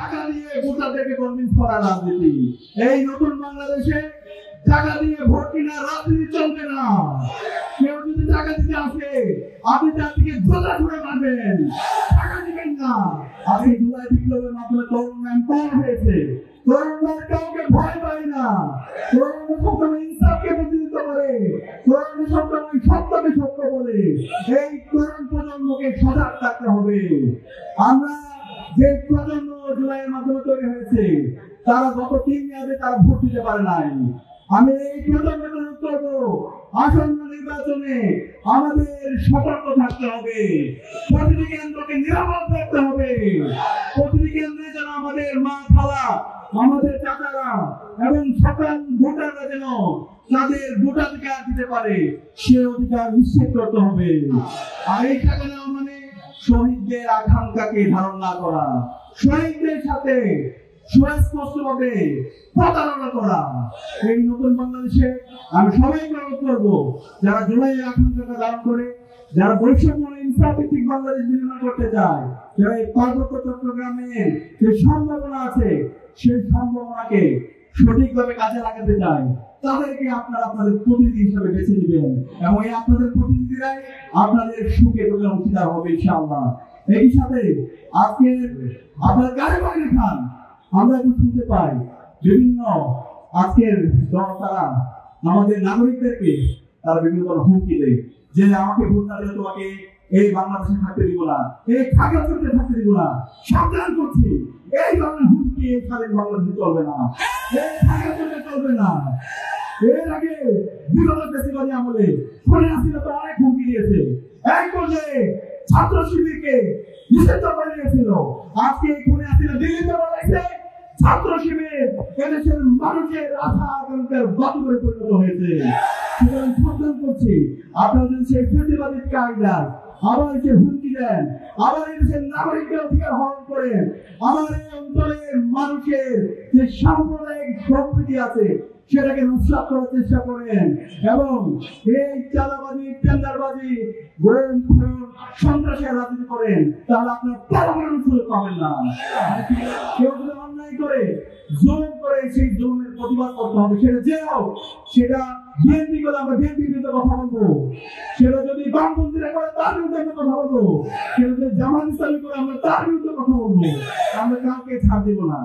টাকা দিয়ে ভোটারদেরকে কনভিন্স করা রাজনীতি। এই নতুন বাংলাদেশে টাকা দিয়ে ভোট কিনা রাজনীতি চলবে না। কেউ যদি টাকা দিতে আসে আপনি তার দিকে জোতা ছুড়ে মারবেন, টাকা দিবেন না। আপনি জুলাই বিপ্লবের মাধ্যমে তরুণ এম্পাওয়ার হয়েছে, তরুণরা কাউকে ভয় পায় না, তরুণরা সবসময় ইনসাফকে প্রতিনিধিত্ব করে, তরুণরা সবসময় সত্যকে সত্য বলে। এই তরুণ প্রজন্মকে সজাগ থাকতে হবে। আমরা যে প্রজন্ম জুলাইয়ের মাধ্যমে তৈরি হয়েছে তারা গত 3 মেয়াদে তারা ভোট দিতে পারে নাই। আমি এই প্রজন্মকে অনুরোধ করবো, আসন্ন নির্বাচনে আমাদের সতর্ক থাকতে হবে, প্রতিটি কেন্দ্রকে নিরাপদ রাখতে হবে, প্রতিটি কেন্দ্রে যেন আমাদের মা খালা, আমাদের চাচারা এবং সকল ভোটাররা যেন তাদের ভোটাধিকার দিতে পারে, সে অধিকার নিশ্চিত করতে হবে। আর এই টাকা নেওয়া মানে শহীদদের আকাঙ্ক্ষাকে ধারণ না করা, শহীদদের সাথে সুস্পষ্টভাবে প্রতারণা করা। এই নতুন বাংলাদেশে আমি সবাইকে অনুরোধ করবো, যারা জুলাইয়ের আকাঙ্ক্ষাকে ধারণ করে, যারা বৈষম্য ইনসাফভিত্তিক বাংলাদেশ নির্মাণ করতে চায়, যারা এই পার্বত্য চট্টগ্রামের যে সম্ভাবনা আছে সেই সম্ভাবনাকে সঠিকভাবে কাজে লাগাতে চায়, তাদেরকে আপনারা আপনাদের প্রতিনিধি হিসেবে বেছে নেবেন এবং এই আপনাদের প্রতিনিধিরাই আপনাদের সুখে দুঃখে অংশীদার হবে ইনশাআল্লাহ। এই সাথে আজকে আপনার গাড়ি বাড়ি খান আমরা এখন শুনতে পাই বিভিন্ন আজকের দল তারা আমাদের নাগরিকদেরকে তারা বিভিন্ন হুমকি দেয় যে আমাকে ভোট না দিলে তোমাকে এই বাংলাদেশে থাকতে দিব না, এই খাগড়াছড়িতে থাকতে দিব না। সাবধান করছি, এই ধরনের হুমকি এই স্বাধীন বাংলাদেশে চলবে না, এই খাগড়াছড়িতে চলবে না। এর আগে বিগত ফেসিবাদী আমলে খুনে হাসিনা তো অনেক হুমকি দিয়েছে, এক পর্যায়ে ছাত্র শিবিরকে নিষিদ্ধ করে দিয়েছিল। আজকে এই খুনে হাসিনা দিল্লিতে বলাইছে ছাত্র শিবির এদেশের মানুষের আশা আকাঙ্ক্ষার বাতিলে পরিণত হয়েছে। সুতরাং সাবধান করছি, আপনারা যদি সেই ফেসিবাদী কায়দায় আবার যে হুমকি দেন, আবার এদেশের নাগরিকদের অধিকার হরণ করেন, আমার এই অঞ্চলের মানুষের যে সাম্প্রদায়িক সম্প্রীতি আছে সেটাকে নস্বাত করার চেষ্টা করেন এবং এই চাঁদাবাজি টেন্ডারবাজি সন্ত্রাসের রাজনীতি করেন, তাহলে আপনার পালানোর সুযোগ পাবেন না। কেউ যদি অন্যায় করে জুলুম করে সেই জুলুমের প্রতিবাদ করতে হবে, সেটা যে হোক, সেটা বিএনপি করে আমরা বিএনপির বিরুদ্ধে কথা বলবো, সেটা যদি বামপন্থীরা করে তার বিরুদ্ধে আমরা কথা বলবো, সেটা যদি জামাত ইসলামী করে আমরা তার বিরুদ্ধে কথা বলবো। আমরা কাউকে ছাড় দিব না।